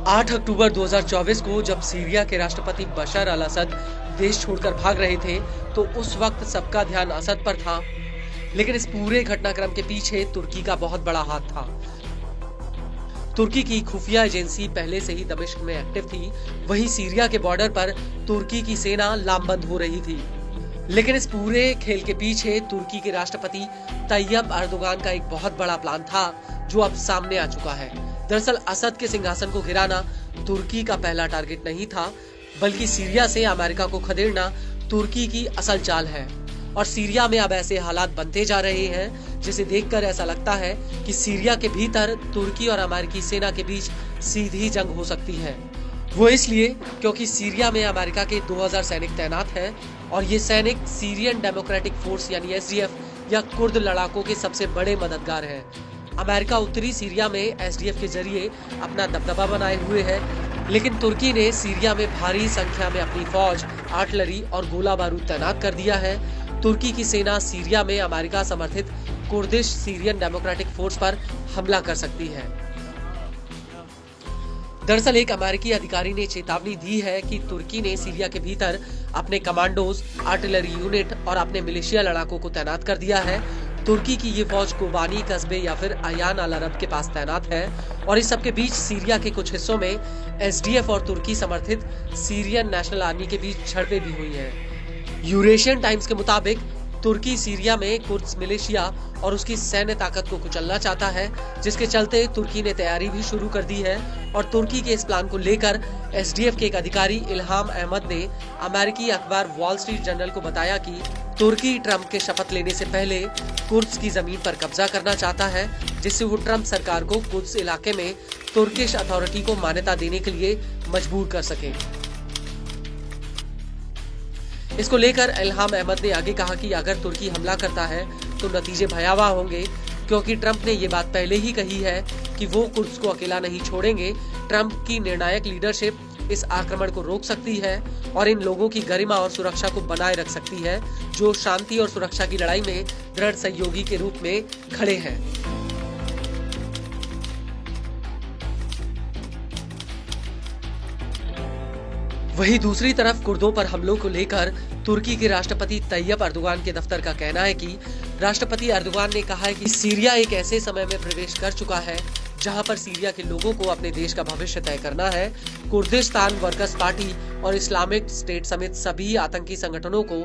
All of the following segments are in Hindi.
8 अक्टूबर 2024 को जब सीरिया के राष्ट्रपति बशर अल असद देश छोड़कर भाग रहे थे तो उस वक्त सबका ध्यान असद पर था। लेकिन इस पूरे घटनाक्रम के पीछे तुर्की का बहुत बड़ा हाथ था। तुर्की की खुफिया एजेंसी पहले से ही दमिश्क में एक्टिव थी। वहीं सीरिया के बॉर्डर पर तुर्की की सेना लामबंद हो रही थी। लेकिन इस पूरे खेल के पीछे तुर्की के राष्ट्रपति तैयब अर्दोगान का एक बहुत बड़ा प्लान था जो अब सामने आ चुका है। दरअसल असद के सिंहासन को गिराना तुर्की का पहला टारगेट नहीं था, बल्कि सीरिया से अमेरिका को खदेड़ना तुर्की की असल चाल है। और सीरिया में अब ऐसे हालात बनते जा रहे हैं जिसे देखकर ऐसा लगता है कि सीरिया के भीतर तुर्की और अमेरिकी सेना के बीच सीधी जंग हो सकती है। वो इसलिए क्योंकि सीरिया में अमेरिका के 2000 सैनिक तैनात हैं और ये सैनिक सीरियन डेमोक्रेटिक फोर्स यानी एसडीएफ या कुर्द लड़ाकों के सबसे बड़े मददगार हैं। अमेरिका उत्तरी सीरिया में एसडीएफ के जरिए अपना दबदबा बनाए हुए है, लेकिन तुर्की ने सीरिया में भारी संख्या में अपनी फौज, आर्टिलरी और गोला बारूद तैनात कर दिया है। तुर्की की सेना सीरिया में अमेरिका समर्थित कुर्दिश सीरियन डेमोक्रेटिक फोर्स पर हमला कर सकती है। दरअसल एक अमेरिकी अधिकारी ने चेतावनी दी है कि तुर्की ने सीरिया के भीतर अपने कमांडोज, आर्टिलरी यूनिट और अपने मिलिशिया लड़ाकों को तैनात कर दिया है। तुर्की की ये फौज कोबानी कस्बे या फिर अयान अल अरब के पास तैनात है और इस सब के बीच सीरिया के कुछ हिस्सों में एसडीएफ और तुर्की समर्थित सीरियन नेशनल आर्मी के बीच झड़पें भी हुई हैं। यूरेशियन टाइम्स के मुताबिक तुर्की सीरिया में कुर्द मिलिशिया और उसकी सैन्य ताकत को कुचलना चाहता है, जिसके चलते तुर्की ने तैयारी भी शुरू कर दी है। और तुर्की के इस प्लान को लेकर एसडीएफ के एक अधिकारी इल्हाम अहमद ने अमेरिकी अखबार वॉल स्ट्रीट जर्नल को बताया कि तुर्की ट्रंप के शपथ लेने से पहले कुर्द की जमीन पर कब्जा करना चाहता है, जिससे वो ट्रंप सरकार को कुर्द इलाके में तुर्किश अथॉरिटी को मान्यता देने के लिए मजबूर कर सके। इसको लेकर इल्हाम अहमद ने आगे कहा कि अगर तुर्की हमला करता है तो नतीजे भयावह होंगे, क्योंकि ट्रंप ने ये बात पहले ही कही है कि वो कुर्द को अकेला नहीं छोड़ेंगे। ट्रंप की निर्णायक लीडरशिप इस आक्रमण को रोक सकती है और इन लोगों की गरिमा और सुरक्षा को बनाए रख सकती है, जो शांति और सुरक्षा की लड़ाई में दृढ़ सहयोगी के रूप में खड़े हैं। वहीं दूसरी तरफ कुर्दों पर हमलों को लेकर तुर्की के राष्ट्रपति तैयब अर्दोगान के दफ्तर का कहना है कि राष्ट्रपति अर्दोगान ने कहा है कि सीरिया एक ऐसे समय में प्रवेश कर चुका है जहां पर सीरिया के लोगों को अपने देश का भविष्य तय करना है। कुर्दिस्तान वर्कर्स पार्टी और इस्लामिक स्टेट समेत सभी आतंकी संगठनों को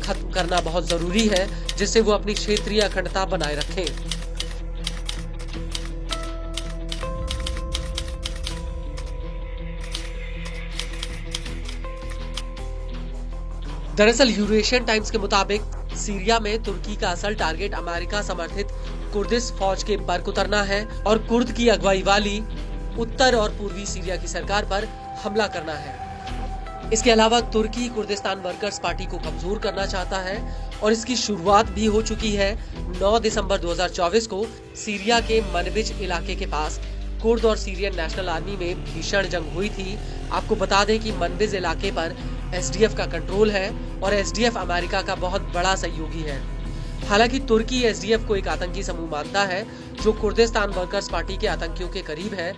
खत्म करना बहुत जरूरी है, जिससे वो अपनी क्षेत्रीय अखंडता बनाए रखें। दरअसल यूरेशियन टाइम्स के मुताबिक सीरिया में तुर्की का असल टारगेट अमेरिका समर्थित कुर्दिश फौज के बर्क उतरना है और कुर्द की अगुवाई वाली उत्तर और पूर्वी सीरिया की सरकार पर हमला करना है। इसके अलावा तुर्की कुर्दिस्तान वर्कर्स पार्टी को कमजोर करना चाहता है और इसकी शुरुआत भी हो चुकी है। 9 दिसंबर 2024 को सीरिया के मनबिज इलाके के पास कुर्द और सीरियन नेशनल आर्मी में भीषण जंग हुई थी। आपको बता दें कि मनबिज इलाके पर एसडीएफ का कंट्रोल है और एसडीएफ अमेरिका का बहुत बड़ा सहयोगी है। हालांकि तुर्की एसडीएफ को एक आतंकी समूह मानता है जो कुर्दिस्तान वर्कर्स पार्टी के आतंकियों के करीब है।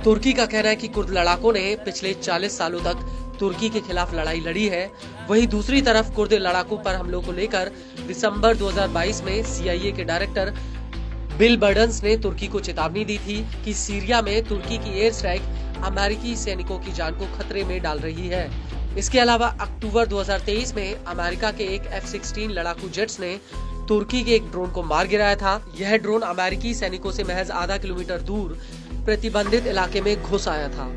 तुर्की का कहना है कि कुर्द लड़ाकों ने पिछले 40 सालों तक तुर्की के खिलाफ लड़ाई लड़ी है। वहीं दूसरी तरफ कुर्द लड़ाकों पर हमलों को लेकर दिसंबर 2022 में सीआईए के डायरेक्टर बिल बर्डन्स ने तुर्की को चेतावनी दी थी कि सीरिया में तुर्की की एयर स्ट्राइक अमेरिकी सैनिकों की जान को खतरे में डाल रही है। इसके अलावा अक्टूबर 2023 में अमेरिका के एक F-16 लड़ाकू जेट्स ने तुर्की के एक ड्रोन को मार गिराया था। यह ड्रोन अमेरिकी सैनिकों से महज आधा किलोमीटर दूर प्रतिबंधित इलाके में घुस आया था।